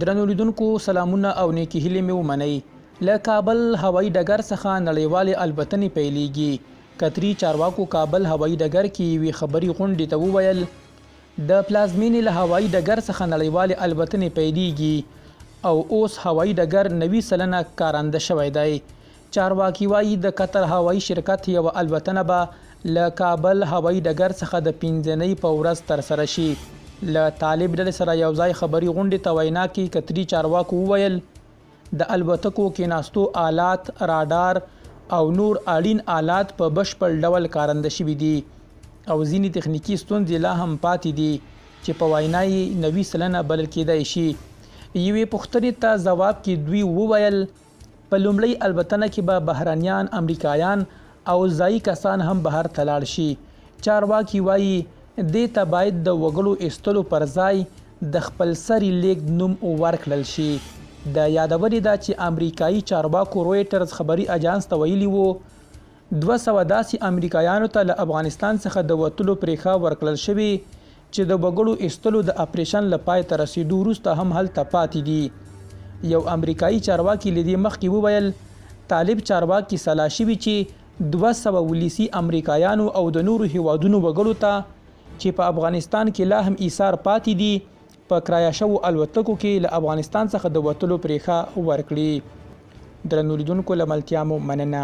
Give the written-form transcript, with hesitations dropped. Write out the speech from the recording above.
درنو لیدونکو سلامونه او نیکی هیلې مې ومنئ. له کابل هوایي ډګر څخه نړیوالې الوتنې پیلیږي. قطري چارواکو کابل هوایي ډګر کې یوې خبري غونډې ته وویل د پلازمینې له هوایي ډګر څخه نړیوالې الوتنې پیلیږي او اوس هوایي ډګر 90% کارنده شوی دی. چارواکي وایي د قطر هوایي شرکت یوه الوتنه به له کابل هوایي ډګر څخه د 5 نۍ په ورځ ترسره شي. له طالب ډلې سره یو ځای خبري غونډې ته وینا کې قطري چارواکو وویل د الوتکو کېناستو آلات، رادار او نور اړین آلات په بشپړ ډول کارنده شوي دي او ځینې تخنیکي ستونزې لا هم پاتې دي چې په وینا یې 90% بلل کېدای شي. یوې پوښتنې ته ځواب کې دوی وویل په لومړۍ الوتنه کې به بهرنیان، امریکایان او ځایي کسان هم بهر ته لاړ شي. چارواکي وایي دې ته باید د وګړو ایستلو پر ځای د خپلسري لیږد نوم ورکړل شي. د یادونې ده چې امریکایي چارواکو رویټرز خبري اجانس ته ویلي وو 200 داسې امریکایانو ته له افغانستان څخه د وتلو پریښه ورکړل شوې چې د وګړو ایستلو د اپریشن له پای ته رسیدو وروسته هم هلته پاتې دي. یو امریکایي چارواکي له دې مخکې وویل طالب چارواکي سلا شوي چې 200 ولسي امریکایانو او د نورو هیوادونو وګړو ته چې په افغانستان کې لا هم ایثار پاتې دي په کرایه شوو الوتکو کې له افغانستان څخه د وتلو پریښه ورکړي. درنو لیدونکو له ملتیا مو مننه.